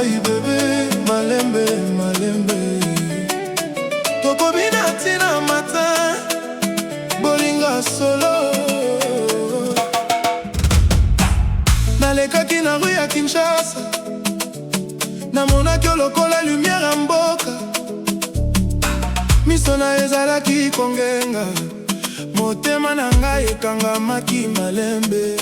ngai bebe, malembe, malembe. Tokobina tina matin, bolinga solo. Nalekaki na rue ya Kinshasa, namonaki lokola lumière ya mboka. Miso na ezalaki kongenga, motema na ngai ekangamaki malembe.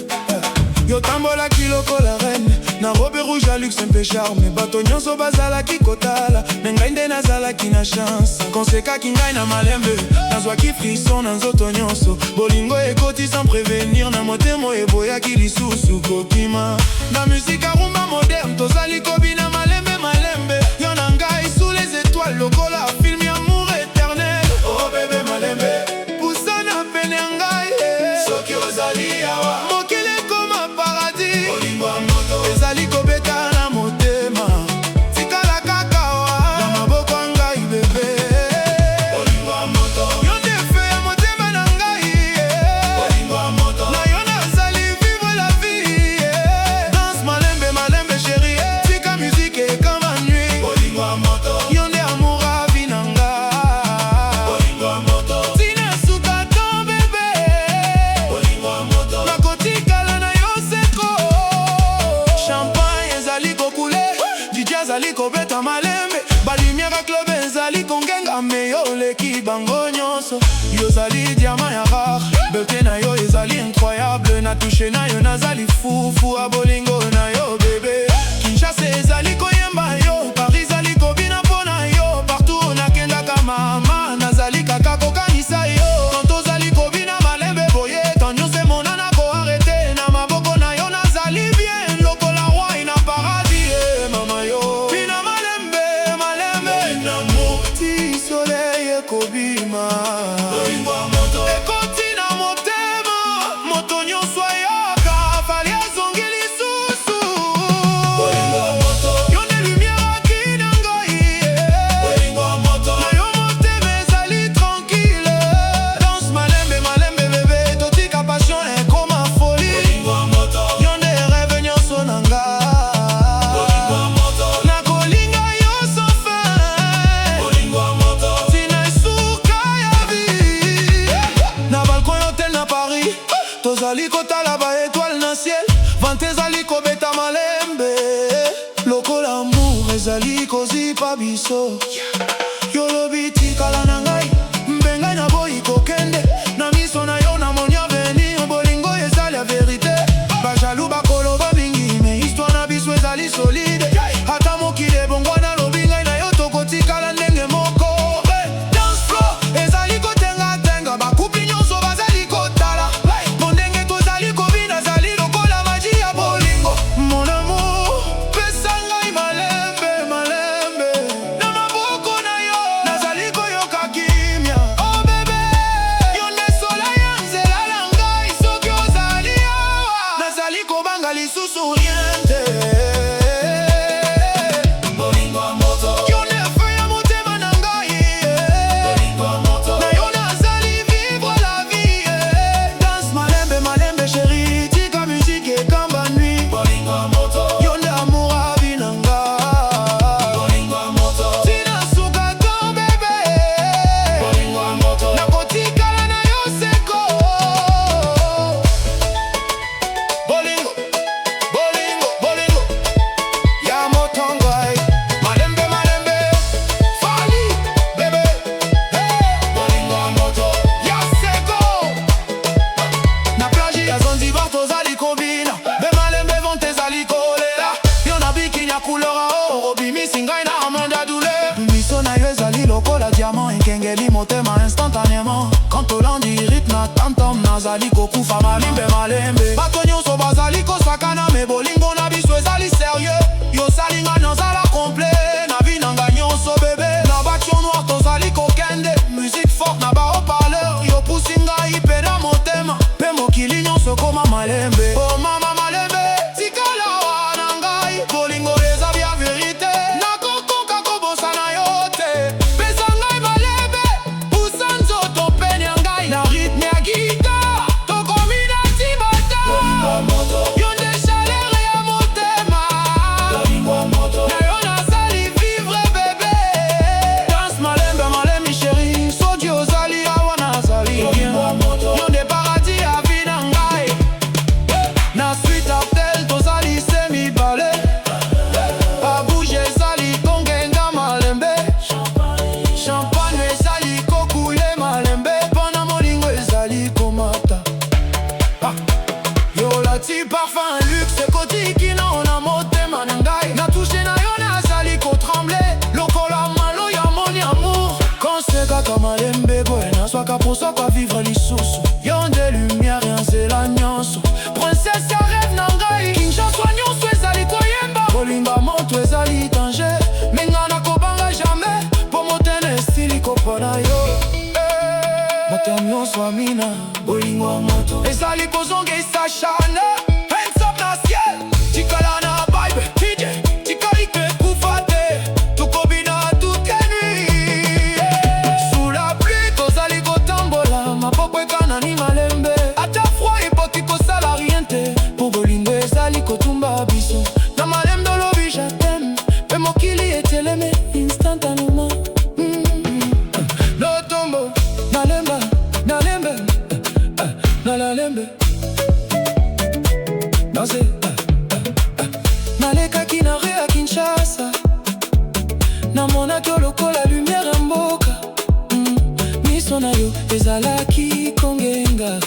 Yo tambolaki lokola reine, na robe rouge à luxe mpe charme. Bato nyonso bazalaki kotala, me ngai nde nazalaki na chance. Konsekaki ngai na malembe, nazwaki frisson na nzoto nyonso. Bolingo ekoti sans prévenir, na motema eboyaki lisusu kokima. Na musique ya rumba moderne, tozali kobina malembe, malembe. Yo na ngai sous les étoiles, lokola film ya amour éternel. Oh bébé malembe, pusana pene ya ngai, soki ozali awa ezali kobeta na motema, tikala kaka wa na maboko ya ngai bebe. Yo nde fe ya motema na ngai, na yo nazali vivre la vie. Danse malembe, malembe chérie, tika musique ekamba nuit. Yo nde amour à vie na ngai, tina suka ton bebe. Nakotikala na yo seko. Champagne ezali kokule, DJ ezali kobeta malembe. Balumière ya club ezali kongenga, me yo leki bango nyonso. Yo zali diamant ya rare, beauté na yo ezali incroyable. Na touche na yo nazali fufu a bolingo na yo bebe. Kinshasa ezali koyemba yo, Paris ezali kobina pona yo. Partout nakendaka mama, nazali kaka kokanisa yo. Quand ozali kobina malembe boye, tan nyonso monana ko arrêter. Na maboko na yo nazali bien, lokola roi ina paradis. Mama yo, bina malembe, malembe. Na moti soleil ekobima, ekoti na motema. Moto nyonso ayoka, fali azongi lisusu. Yo nde lumière aki na ngai, na yo motema ezali tranquille. Danse malembe, malembe bebe, totika passion ekoma folie. Yo nde rêve nyonso na ngai, nakolinga yo sans fin, tina esuka ya vie. Na balcon ya hotel na Paris, tozali kotala ba étoile na ciel. Vente ezali kobeta malembe, lokola amour ezali kozipa biso. Yo lobi tikala na ngai, mbengai na boyi kokende. Na miso na yo namoni avenir, bolingo ezali ya vérité. Bajalou bakoloba mingi, me histoire na biso ezali solide. Ata mokili ebongwana lobi ngai na yo tokotikala ndenge moko. Dance floor ezali kotenga-tenga, bakupi nyonso bazali kotala. Mondenge tozali kobina zali lokola maji ya bolingo. Mon amour, pesa ngai malembe, malembe. Na maboko na yo nazali koyoka kimia. Oh bebe, yo nde sola ya nzela na ngai, soki ozali awa nazali kobanga lisusu rien te. Yo nde fe ya motema na ngai, na yo nazali vivre la vie. Danse malembe, malembe chérie, tika musique ekamba nuit. Yo nde amour à vie na ngai, tina suka ton bebe. Nakotikala na yo seko. Bolingo, bolingo, bolingo, ya motongo ai. Malembe, malembe, fali, bebe. Ya seko. Na plage ya Zanzibar tozali kobina, be malembe vente ezali kolela. Yo na bikini ya couleur a or, obimisi ngai na amanda douleur. Miso na yo ezali lokola diamant, enkengeli motema instantanément. Quand olandi rythme na tam-tam, nazali kokufa malimbe, malembe. Bato nyonso bazali kosakana, me bolingo na biso ezali sérieux. Yo salinga nazala complet, na vi nanga nyonso bebe. Na batio noir tozali kokende, musique forte na ba haut-parleur. Yo pusi ngai pe na motema, pe mokili nyonso koma malembe. Oh mama malembe, tikala wa na ngai, bolingo eza bia vérité. Nakokoka kobosa na yo te, pesa ngai malembe. Usanzo to pene ngai na rythme ya guitare, tokomi Ezali parfum luxe kotikino na motema na ngai. Na touche na yo nazali kotremble lokola malo ya mon amour. Konsekaka malembe boye nazwaka posoko vivre lisusu. Yo nde lumière ya nzela nyonso, princesse ya rêve na ngai. Kinshasa nyonso ezali koyemba, kolinga moto ezali danger. Menga nakobanga jamais, po motene esili kopona yo. Moto nyonso amina, bolingo moto ezali kozongisa shana. Hands up na ciel, tikala na vibe, DJ tikali ke kufate, tukobina toute nuit. Sous la pluie tozali kotambola, mapopo ekana ni malembe. Ata froid epoti kosala rien te, po bolingo ezali kotumba biso. Na malembe lobi je t'aime, pe mokili eteleme instantanément. Lotombo nalemba, nalembe, nalembe danse. Nalekaki na rue ya Kinshasa, namonaki lokola lumière ya mboka. Miso na yo ezalaki kongenga,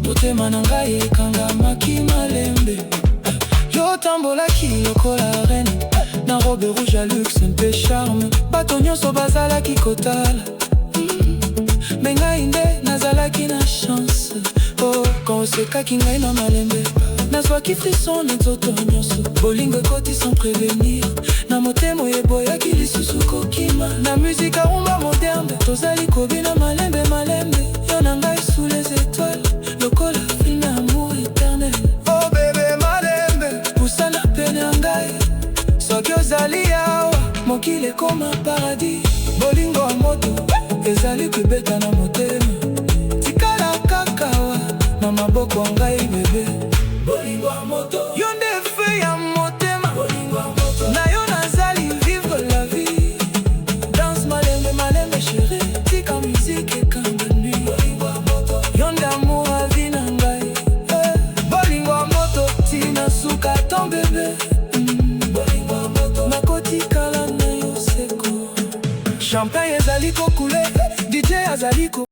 motema na ngai ekangamaki malembe. Yo tambolaki lokola reine, na robe rouge ya luxe mpe charme. Bato nyonso bazalaki kotala, me ngai nde nazalaki na chance. Oh, quand osekaki ngai na malembe, nazwaki frisson na nzoto nyonso. Bolingo ekoti sans prévenir, na motema eboyaki lisusu kokima. Na musique arumba moderne, tozali kobina malembe malembe. Yo na ngai sous les étoiles, lokola film amour éternel. Oh bébé malembe, pusana pene ya ngai. Soki ozali awa, mokili ekoma paradis. Bolingo ya moto ezali kobeta na motema, tikala kakawa na maboko ya ngai bebe. Bolingo ya moto yo nde feu ya motema. Bolingo ya moto na yo nazali vivre la vie. Danse malembe malembe chérie, tika musique ekanga nuit. Bolingo ya moto yo nde amour ya vie na ngai. Bolingo ya moto tina suka ton bebe. Bolingo ya moto nakotikala na yo seko. Champagne ezali kokule, DJ azali ko